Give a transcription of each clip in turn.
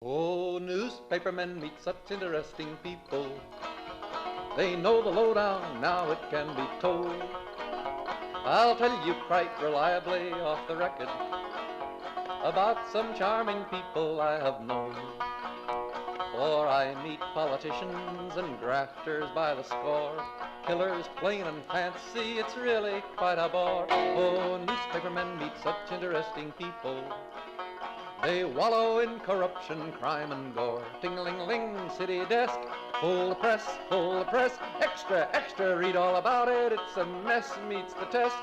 Oh, newspapermen meet such interesting people. They know the lowdown, now it can be told. I'll tell you quite reliably off the record about some charming people I have known. For I meet politicians and grafters by the score, killers plain and fancy, it's really quite a bore. Oh, newspapermen meet such interesting people. They wallow in corruption, crime and gore. Ting-a-ling-ling, city desk, full the press, extra, extra, read all about it, it's a mess, meets the test.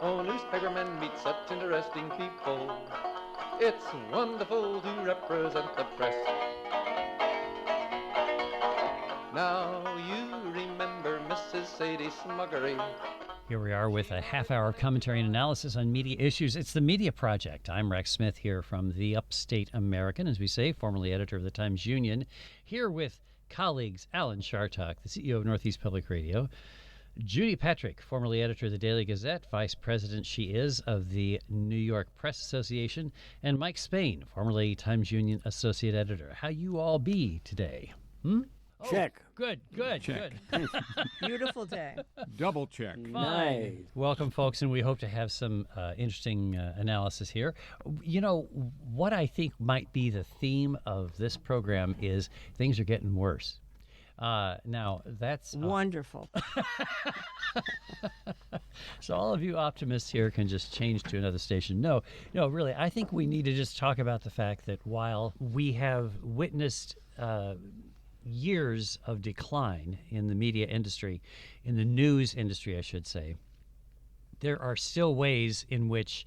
Oh, newspapermen meet such interesting people. It's wonderful to represent the press. Now you remember Mrs. Sadie Smuggery. Here we are with a half hour of commentary and analysis on media issues. It's the Media Project. I'm Rex Smith here from the Upstate American, as we say, formerly editor of the Times-Union, here with colleagues Alan Chartock, the CEO of Northeast Public Radio, Judy Patrick, formerly editor of the Daily Gazette, vice president she is of the New York Press Association, and Mike Spain, formerly Times-Union associate editor. How you all be today? Check. Oh, good. Check. Beautiful day. Double check. Nice. Welcome, folks, and we hope to have some interesting analysis here. You know, what I think might be the theme of this program is things are getting worse. Now, that's... Wonderful. So all of you optimists here can just change to another station. No, really, I think we need to just talk about the fact that while we have witnessed... years of decline in the media industry, in the news industry, I should say, there are still ways in which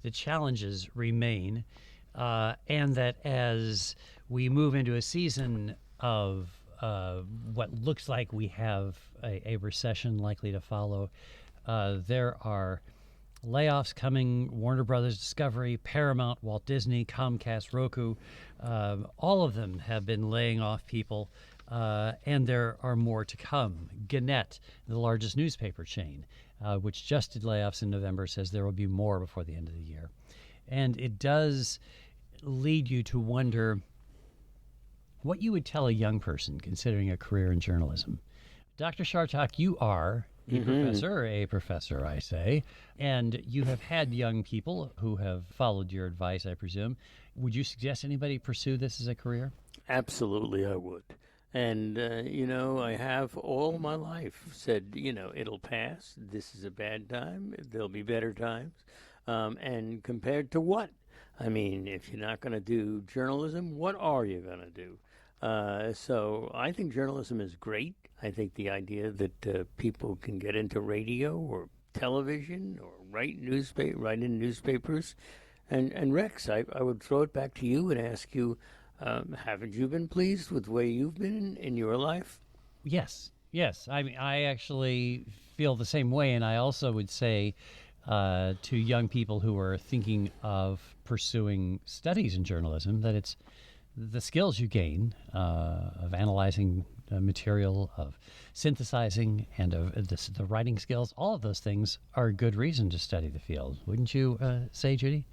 the challenges remain, and that as we move into a season of what looks like we have a recession likely to follow, there are layoffs coming. Warner Brothers, Discovery, Paramount, Walt Disney, Comcast, Roku, all of them have been laying off people, and there are more to come. Gazette, the largest newspaper chain, which just did layoffs in November, says there will be more before the end of the year. And it does lead you to wonder what you would tell a young person considering a career in journalism. Dr. Chartock, you are a professor, I say, and you have had young people who have followed your advice, I presume. Would you suggest anybody pursue this as a career? Absolutely, I would. And, I have all my life said, it'll pass. This is a bad time. There'll be better times. And compared to what? I mean, if you're not going to do journalism, what are you going to do? So I think journalism is great. I think the idea that people can get into radio or television or write in newspapers. And Rex, I would throw it back to you and ask you, haven't you been pleased with the way you've been in your life? Yes. I mean, I actually feel the same way, and I also would say to young people who are thinking of pursuing studies in journalism that it's the skills you gain of analyzing material, of synthesizing, and of the writing skills, all of those things are a good reason to study the field. Wouldn't you say, Judy?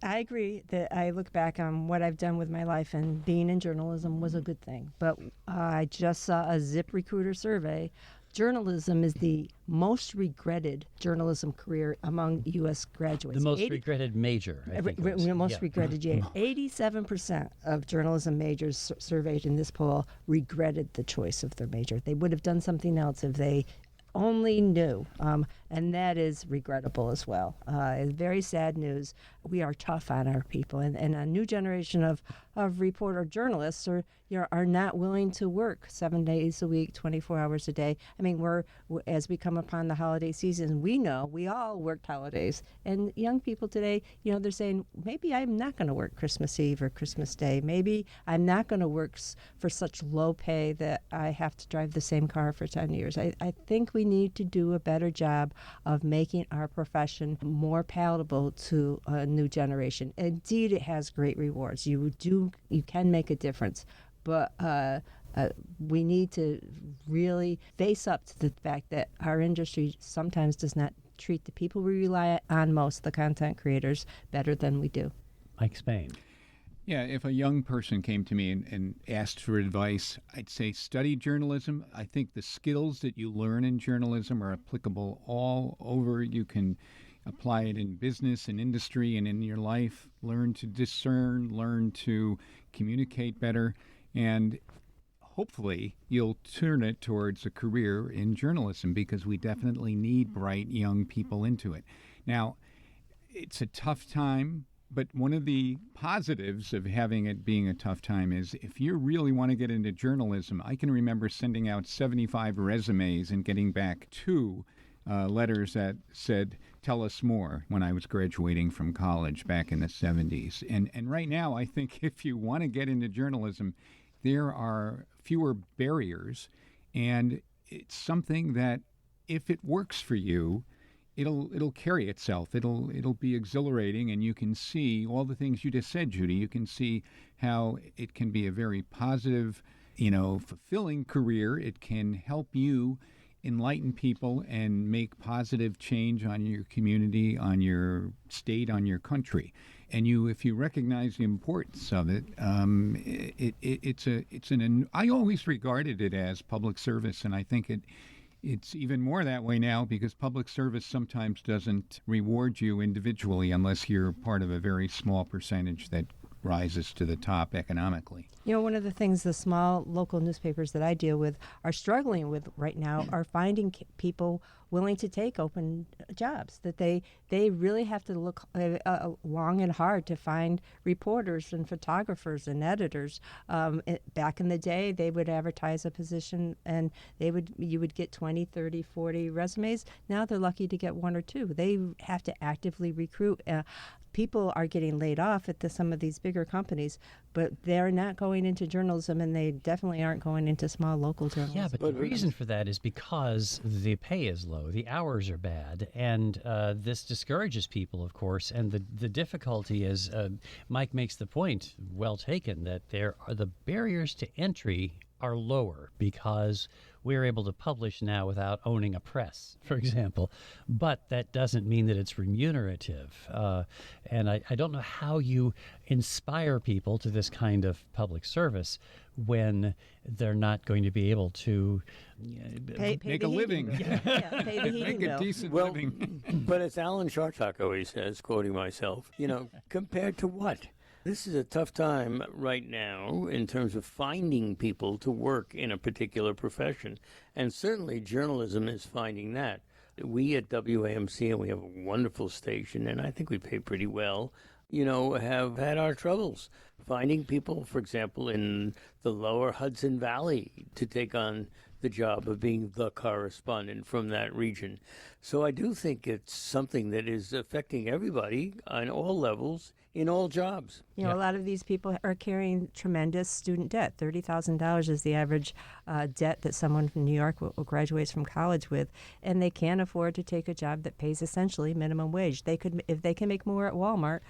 I agree that I look back on what I've done with my life, and being in journalism was a good thing. But I just saw a ZipRecruiter survey. Journalism is the most regretted journalism career among U.S. graduates. The most regretted major, I think. Regretted, yeah. 87% of journalism majors surveyed in this poll regretted the choice of their major. They would have done something else if they only knew, and that is regrettable as well. It's very sad news. We are tough on our people, and a new generation of reporter journalists are not willing to work 7 days a week, 24 hours a day. I mean, as we come upon the holiday season, we know we all worked holidays, and young people today, they're saying, maybe I'm not going to work Christmas Eve or Christmas Day. Maybe I'm not going to work for such low pay that I have to drive the same car for 10 years. I think we need to do a better job of making our profession more palatable to a new generation. Indeed, it has great rewards. You can make a difference, but we need to really face up to the fact that our industry sometimes does not treat the people we rely on most, the content creators, better than we do. Mike Spain. Yeah, if a young person came to me and asked for advice, I'd say study journalism. I think the skills that you learn in journalism are applicable all over. You can apply it in business and industry and in your life. Learn to discern, learn to communicate better, and hopefully you'll turn it towards a career in journalism, because we definitely need bright young people into it. Now, it's a tough time. But one of the positives of having it being a tough time is if you really want to get into journalism, I can remember sending out 75 resumes and getting back 2 letters that said, tell us more, when I was graduating from college back in the 70s. And right now, I think if you want to get into journalism, there are fewer barriers. And it's something that if it works for you, it'll carry itself. It'll be exhilarating, and you can see all the things you just said, Judy. You can see how it can be a very positive, fulfilling career. It can help you enlighten people and make positive change on your community, on your state, on your country. And if you recognize the importance of it, I always regarded it as public service, and I think it's even more that way now, because public service sometimes doesn't reward you individually unless you're part of a very small percentage that rises to the top economically. One of the things the small local newspapers that I deal with are struggling with right now are finding people willing to take open jobs, that they really have to look long and hard to find reporters and photographers and editors. Back in the day, they would advertise a position and you would get 20, 30, 40 resumes. Now they're lucky to get 1 or 2. They have to actively recruit. People are getting laid off at some of these bigger companies, but they're not going into journalism, and they definitely aren't going into small local journalism. Yeah, but the reason for that is because the pay is low, the hours are bad, and this discourages people, of course. And the difficulty is, Mike makes the point, well taken, that the barriers to entry are lower because we're able to publish now without owning a press, for example. But that doesn't mean that it's remunerative. And I don't know how you inspire people to this kind of public service when they're not going to be able to make a living. Pay the heating Make a bill. decent living. But as Alan Chartock always says, quoting myself, compared to what? This is a tough time right now in terms of finding people to work in a particular profession. And certainly journalism is finding that. We at WAMC, and we have a wonderful station, and I think we pay pretty well, have had our troubles finding people, for example, in the lower Hudson Valley to take on the job of being the correspondent from that region. So I do think it's something that is affecting everybody on all levels, in all jobs. A lot of these people are carrying tremendous student debt. $30,000 is the average debt that someone from New York graduates from college with, and they can't afford to take a job that pays essentially minimum wage. If they can make more at Walmart,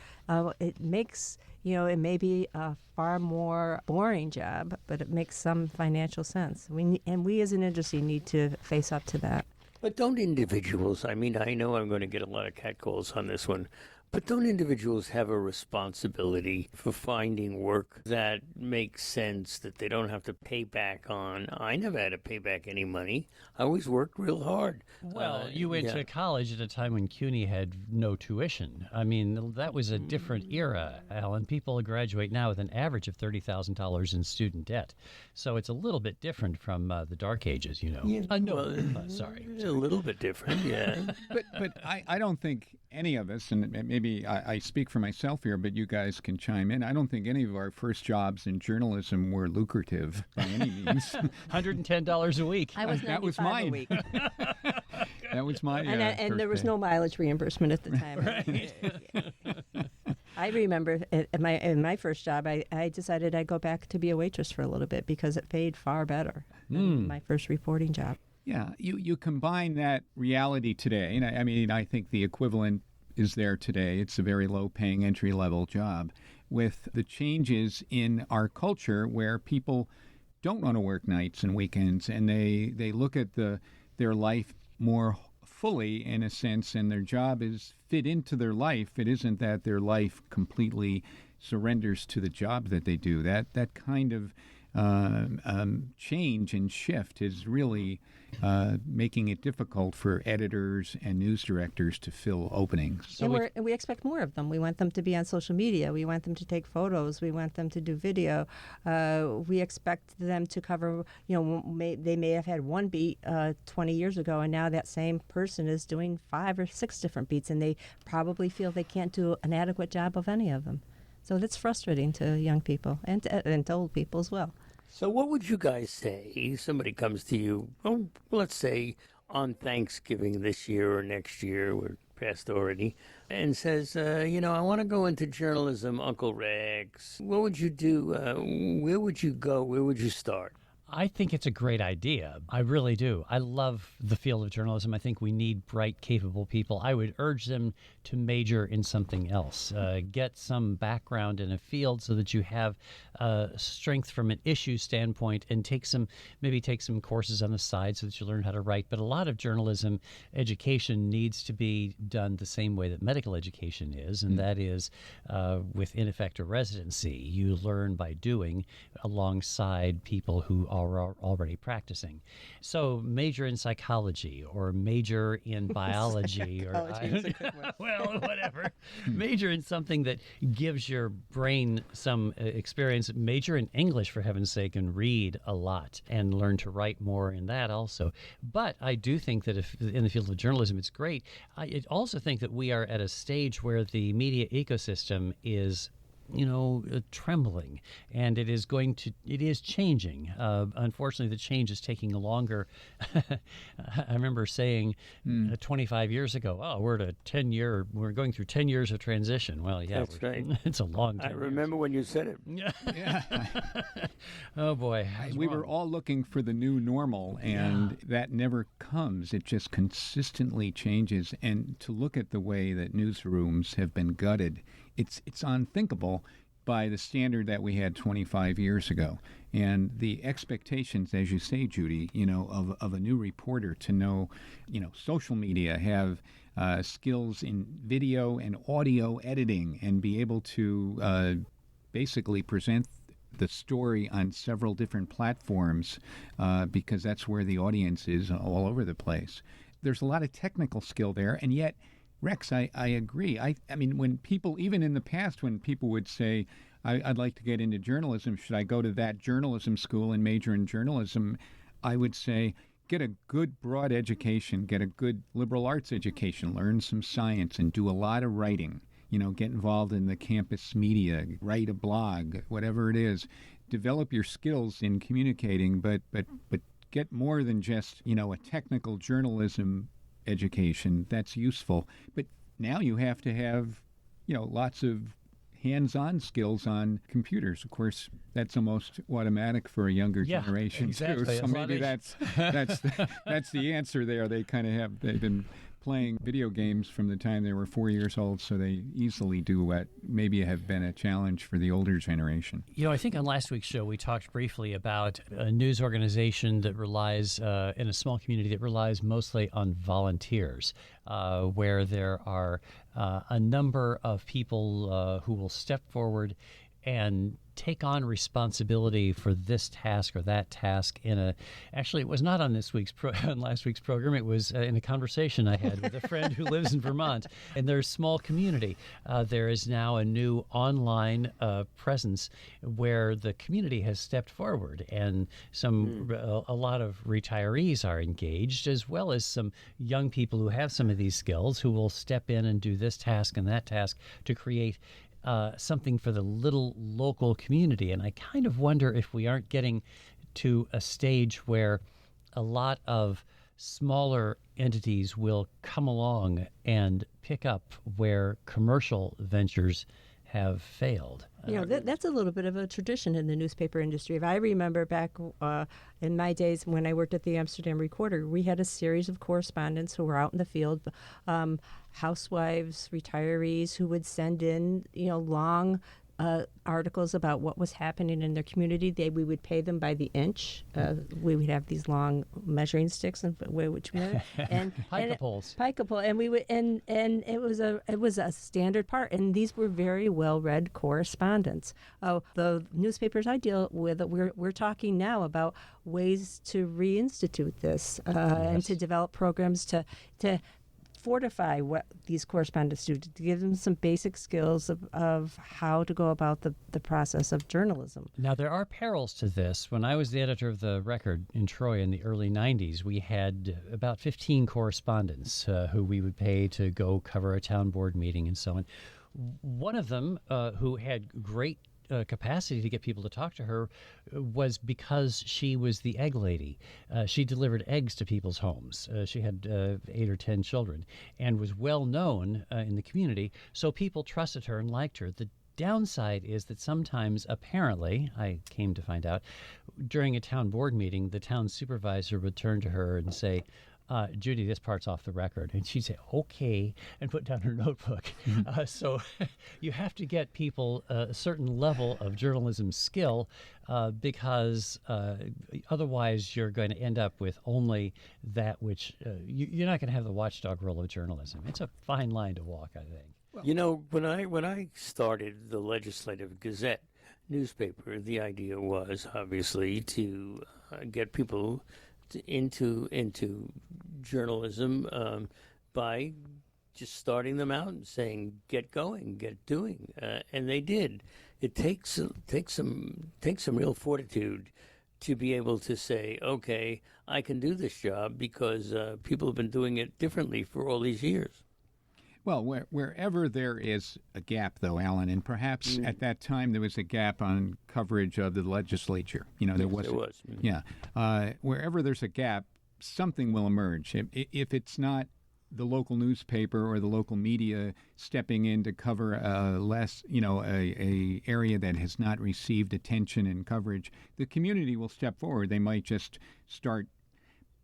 it makes, it may be a far more boring job, but it makes some financial sense. We as an industry need to face up to that. But don't individuals, I know I'm going to get a lot of catcalls on this one, but don't individuals have a responsibility for finding work that makes sense, that they don't have to pay back on? I never had to pay back any money. I always worked real hard. Well, you went to college at a time when CUNY had no tuition. That was a different era, Alan. People graduate now with an average of $30,000 in student debt. So it's a little bit different from the dark ages, Yeah, sorry. A little bit different, yeah. But I don't think any of us, and maybe I speak for myself here, but you guys can chime in. I don't think any of our first jobs in journalism were lucrative by any means. $110 a week. I was That was $95 mine. a week. That was my and first there was pay. no mileage reimbursement at the time. I remember in my first job, I decided I'd go back to be a waitress for a little bit because it paid far better than my first reporting job. Yeah, you combine that reality today, and I think the equivalent is there today. It's a very low-paying entry-level job, with the changes in our culture where people don't want to work nights and weekends, and they look at their life more fully, in a sense, and their job is fit into their life. It isn't that their life completely surrenders to the job that they do. That kind of change and shift is really making it difficult for editors and news directors to fill openings. And we expect more of them. We want them to be on social media. We want them to take photos. We want them to do video. We expect them to cover, they may have had one beat 20 years ago, and now that same person is doing 5 or 6 different beats, and they probably feel they can't do an adequate job of any of them. So that's frustrating to young people and to old people as well. So what would you guys say? Somebody comes to you, let's say on Thanksgiving this year or next year, we're past already, and says, I want to go into journalism, Uncle Rex. What would you do? Where would you go? Where would you start? I think it's a great idea. I really do. I love the field of journalism. I think we need bright, capable people. I would urge them to major in something else. Get some background in a field so that you have strength from an issue standpoint, and maybe take some courses on the side so that you learn how to write. But a lot of journalism education needs to be done the same way that medical education is, and that is with, in effect, a residency. You learn by doing alongside people who are already practicing. So major in psychology or major in biology or whatever. Major in something that gives your brain some experience. Major in English, for heaven's sake, and read a lot and learn to write more in that also. But I do think that if in the field of journalism it's great. I also think that we are at a stage where the media ecosystem is trembling, and it is changing. Unfortunately, the change is taking longer. I remember saying 25 years ago, we're going through 10 years of transition. Well, yeah, that's right. It's a long time. I remember when you said it. Yeah. Oh boy. We were all looking for the new normal, and that never comes. It just consistently changes. And to look at the way that newsrooms have been gutted, it's unthinkable by the standard that we had 25 years ago. And the expectations, as you say, Judy, of a new reporter to know, social media, have skills in video and audio editing, and be able to basically present the story on several different platforms because that's where the audience is all over the place. There's a lot of technical skill there, and yet, Rex, I agree. I mean, when people, even in the past, when people would say, I'd like to get into journalism, should I go to that journalism school and major in journalism? I would say, get a good broad education, get a good liberal arts education, learn some science, and do a lot of writing. Get involved in the campus media, write a blog, whatever it is. Develop your skills in communicating, but get more than just, a technical journalism education. That's useful. But now you have to have, lots of hands-on skills on computers. Of course, that's almost automatic for a younger generation exactly. too. So maybe that's the answer there. They've been playing video games from the time they were 4 years old, so they easily do what maybe have been a challenge for the older generation. I think on last week's show we talked briefly about a news organization that relies, in a small community, that relies mostly on volunteers, where there are a number of people who will step forward and take on responsibility for this task or that task actually it was not on on last week's program. It was in a conversation I had with a friend who lives in Vermont, and there's a small community. There is now a new online presence where the community has stepped forward, and a lot of retirees are engaged, as well as some young people who have some of these skills who will step in and do this task and that task to create something for the little local community. And I kind of wonder if we aren't getting to a stage where a lot of smaller entities will come along and pick up where commercial ventures have failed. That's a little bit of a tradition in the newspaper industry. If I remember back in my days when I worked at the Amsterdam Recorder, we had a series of correspondents who were out in the field, housewives, retirees, who would send in, long articles about what was happening in their community. We would pay them by the inch. We would have these long measuring sticks and Pica poles. Pica pole, and we would and it was a standard part. And these were very well read correspondence. The newspapers I deal with, we're talking now about ways to reinstitute this and to develop programs to fortify what these correspondents do, to give them some basic skills of how to go about the process of journalism. Now, there are perils to this. When I was the editor of the Record in Troy in the early 90s, we had about 15 correspondents who we would pay to go cover a town board meeting and so on. One of them, who had great capacity to get people to talk to her, was because she was the egg lady. She delivered eggs to people's homes. She had 8 or 10 children and was well known in the community, so people trusted her and liked her. The downside is that sometimes, apparently, I came to find out, during a town board meeting, the town supervisor would turn to her and say, Judy, this part's off the record. And she'd say, okay, and put down her notebook. So you have to get people a certain level of journalism skill because otherwise you're going to end up with only that which you're not going to have the watchdog role of journalism. It's a fine line to walk, I think. You know, when I started the Legislative Gazette newspaper, the idea was obviously to get people into journalism by just starting them out and saying, get going, get doing, and they did. It takes some real fortitude to be able to say, okay, I can do this job because people have been doing it differently for all these years. Well, wherever there is a gap, though, Alan, and perhaps at that time there was a gap on coverage of the legislature. You know, there was. Yeah. Wherever there's a gap, something will emerge. If it's not the local newspaper or the local media stepping in to cover a area that has not received attention and coverage, the community will step forward. They might just start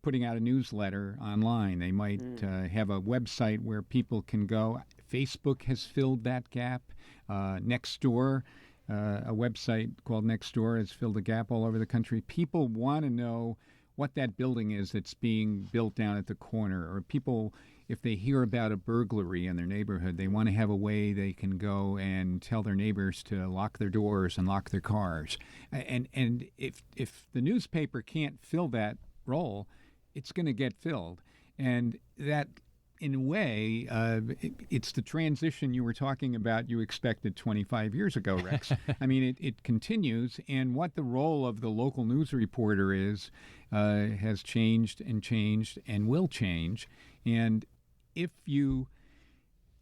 putting out a newsletter online. They might have a website where people can go. Facebook has filled that gap. Nextdoor, a website called Nextdoor, has filled a gap all over the country. People want to know what that building is that's being built down at the corner. Or people, if they hear about a burglary in their neighborhood, they want to have a way they can go and tell their neighbors to lock their doors and lock their cars. And if the newspaper can't fill that role, it's going to get filled. And that, in a way, it's the transition you were talking about you expected 25 years ago, Rex. I mean, it continues, and what the role of the local news reporter is has changed and will change. And if you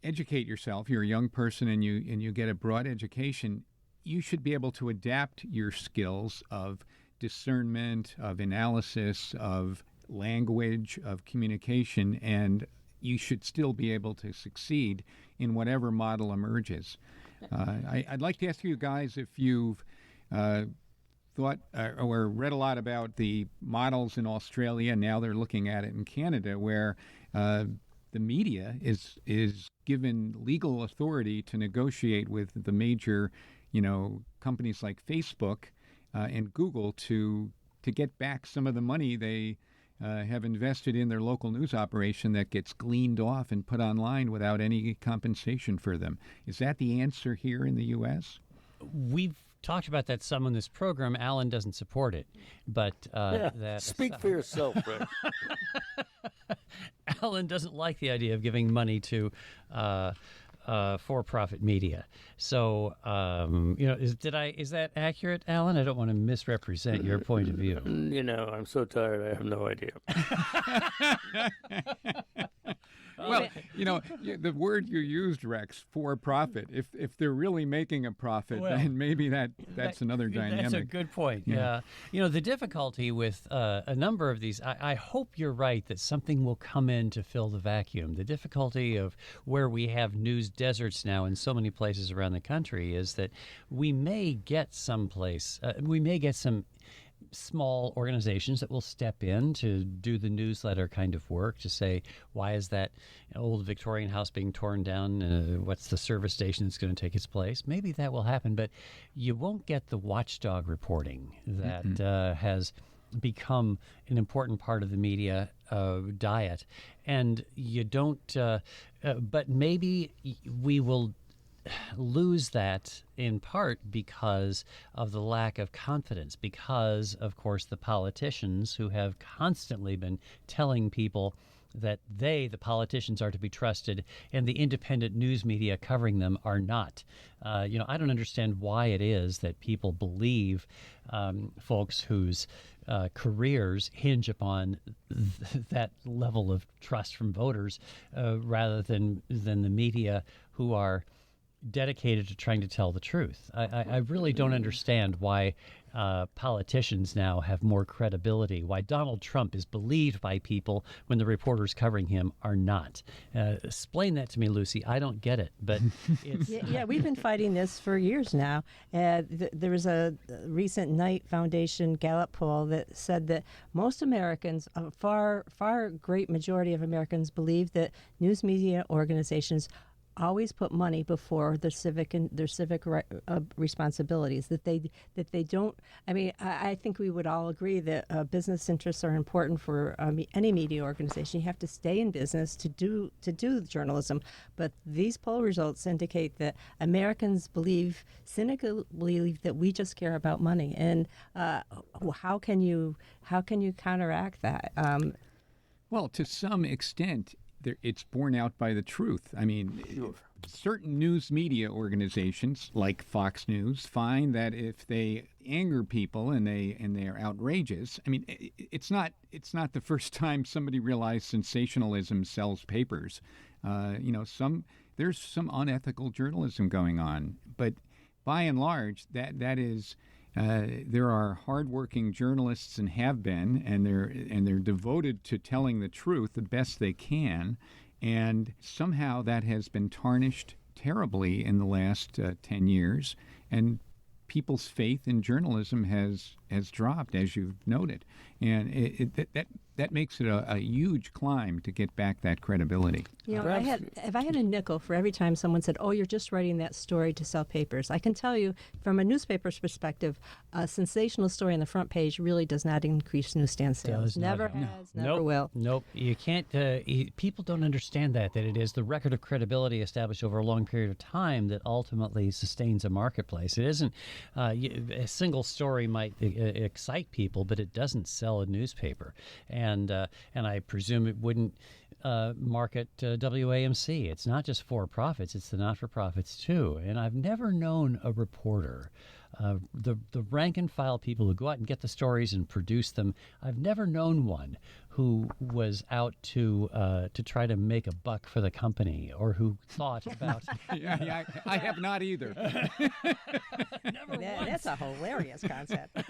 educate yourself, you're a young person and you get a broad education, you should be able to adapt your skills of discernment, of analysis, of language, of communication, and you should still be able to succeed in whatever model emerges. I'd like to ask you guys if you've thought or read a lot about the models in Australia. Now they're looking at it in Canada, where the media is given legal authority to negotiate with the major, companies like Facebook and Google to get back some of the money they have invested in their local news operation that gets gleaned off and put online without any compensation for them. Is that the answer here in the U.S.? We've talked about that some on this program. Alan doesn't support it, but speak for yourself, Rick. Alan doesn't like the idea of giving money to for-profit media. So, is that accurate, Alan? I don't want to misrepresent your point of view. I'm so tired, I have no idea. Well, the word you used, Rex, for profit. If they're really making a profit, then maybe that's another dynamic. That's a good point. Yeah. The difficulty with a number of these, I hope you're right that something will come in to fill the vacuum. The difficulty of where we have news deserts now in so many places around the country is that we may get some small organizations that will step in to do the newsletter kind of work to say, why is that old Victorian house being torn down? What's the service station that's going to take its place? Maybe that will happen, but you won't get the watchdog reporting that has become an important part of the media diet. And you don't, but maybe we will lose that in part because of the lack of confidence, because, of course, the politicians who have constantly been telling people that the politicians, are to be trusted, and the independent news media covering them are not. I don't understand why it is that people believe folks whose careers hinge upon that level of trust from voters rather than the media who are dedicated to trying to tell the truth. I really don't understand why politicians now have more credibility, why Donald Trump is believed by people when the reporters covering him are not. Explain that to me, Lucy. I don't get it, but it's... Yeah, we've been fighting this for years now. There was a recent Knight Foundation Gallup poll that said that most Americans, a far great majority of Americans, believe that news media organizations always put money before their civic responsibilities. That they don't. I mean, I think we would all agree that business interests are important for any media organization. You have to stay in business to do journalism. But these poll results indicate that Americans cynically believe that we just care about money. And how can you counteract that? Well, to some extent, it's borne out by the truth. I mean, certain news media organizations like Fox News find that if they anger people and they're outrageous, I mean, it's not the first time somebody realized sensationalism sells papers. There's some unethical journalism going on, but by and large, that is. There are hardworking journalists and have been, and they're devoted to telling the truth the best they can, and somehow that has been tarnished terribly in the last 10 years, and people's faith in journalism has dropped, as you've noted, and that makes it a huge climb to get back that credibility. If I had a nickel for every time someone said, "Oh, you're just writing that story to sell papers," I can tell you from a newspaper's perspective, a sensational story on the front page really does not increase newsstand sales. Never has, never will. Nope. You can't. People don't understand that it is the record of credibility established over a long period of time that ultimately sustains a marketplace. It isn't a single story might excite people, but it doesn't sell a newspaper. And I presume it wouldn't market WAMC. It's not just for-profits, it's the not-for-profits too. And I've never known a reporter, the rank-and-file people who go out and get the stories and produce them, I've never known one who was out to try to make a buck for the company or who thought about... Yeah, I have not either. Never once. That's a hilarious concept.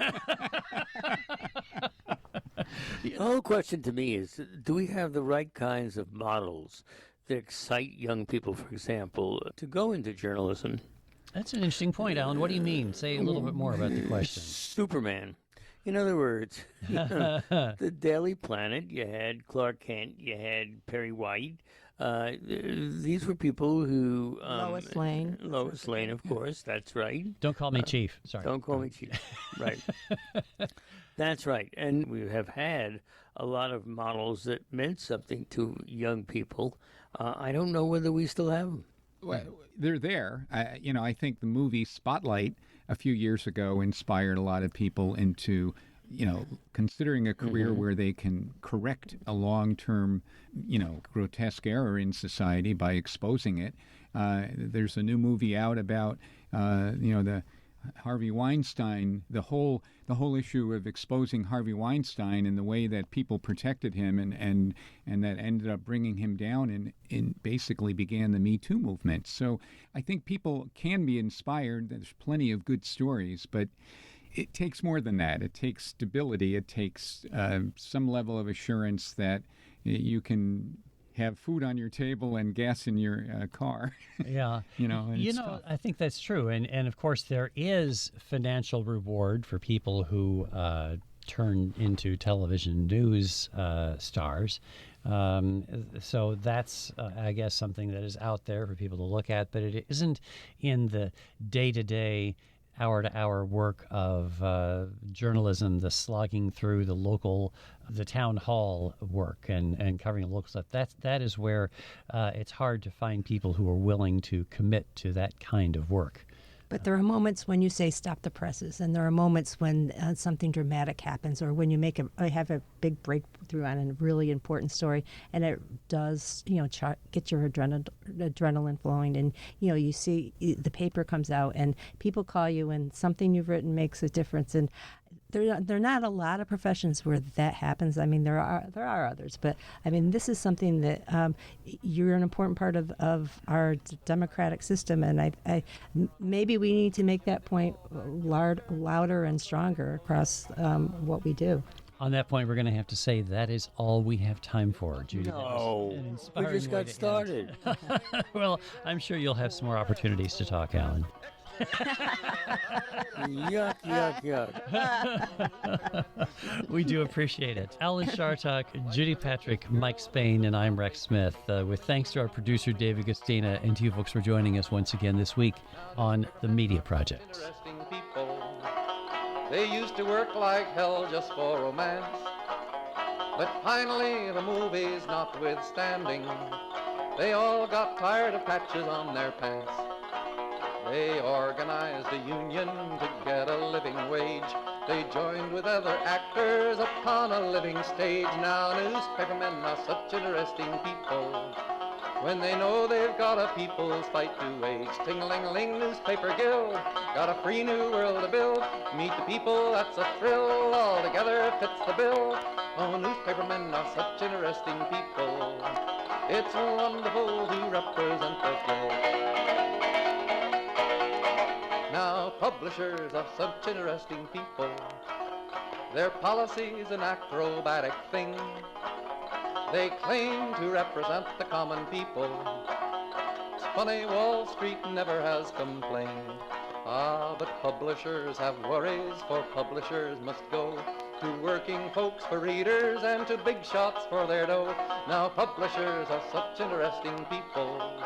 The whole question to me is, do we have the right kinds of models that excite young people, for example, to go into journalism? That's an interesting point, Alan. What do you mean? Say a little bit more about the question. Superman. In other words, the Daily Planet, you had Clark Kent, you had Perry White. These were people who... Lois Lane. Lois Lane, of course, that's right. Don't call me Chief. Sorry. Don't call me Chief. Right. That's right. And we have had a lot of models that meant something to young people. I don't know whether we still have them. Well, they're there. I think the movie Spotlight a few years ago inspired a lot of people into, considering a career where they can correct a long-term, grotesque error in society by exposing it. There's a new movie out about, the Harvey Weinstein, the whole issue of exposing Harvey Weinstein and the way that people protected him and that ended up bringing him down and basically began the Me Too movement. So I think people can be inspired. There's plenty of good stories, but it takes more than that. It takes stability. It takes some level of assurance that you can have food on your table and gas in your car. Yeah. I think that's true. And of course, there is financial reward for people who turn into television news stars. So that's, I guess, something that is out there for people to look at, but it isn't in the day-to-day, hour-to-hour work of journalism, the slogging through the town hall work and covering the local stuff. That is where it's hard to find people who are willing to commit to that kind of work. But there are moments when you say stop the presses, and there are moments when something dramatic happens, or when you have a big breakthrough on a really important story, and it does, get your adrenaline flowing, and you see the paper comes out, and people call you, and something you've written makes a difference. And there are not a lot of professions where that happens. I mean, there are others, but I mean, this is something that you're an important part of our democratic system, and I maybe we need to make that point louder and stronger across what we do. On that point, we're going to have to say that is all we have time for, Judy. No, we just got started. Well, I'm sure you'll have some more opportunities to talk, Alan. Yuck, yuck, yuck. We do appreciate it. Alan Chartock, Judy Patrick, Mike Spain, and I'm Rex Smith. With thanks to our producer, David Gustina, and to you folks for joining us once again this week on The Media Project. Interesting people. They used to work like hell just for romance. But finally, the movies notwithstanding, they all got tired of patches on their pants. They organized a union to get a living wage. They joined with other actors upon a living stage. Now newspapermen are such interesting people. When they know they've got a people's fight to wage. Ting-a-ling-a-ling, newspaper guild, got a free new world to build. Meet the people, that's a thrill, all together fits the bill. Oh, newspapermen are such interesting people. It's wonderful to represent the guild. Now publishers are such interesting people. Their policy's an acrobatic thing. They claim to represent the common people. It's funny, Wall Street never has complained. Ah, but publishers have worries, for publishers must go to working folks for readers and to big shots for their dough. Now publishers are such interesting people.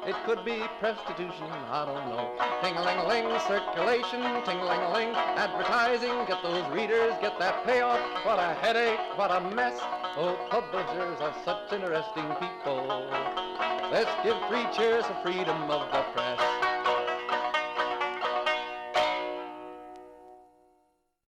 It could be prostitution, I don't know. Ting-a-ling-a-ling, circulation, ting-a-ling-a-ling, advertising, get those readers, get that payoff. What a headache, what a mess. Oh, publishers are such interesting people. Let's give 3 cheers for freedom of the press.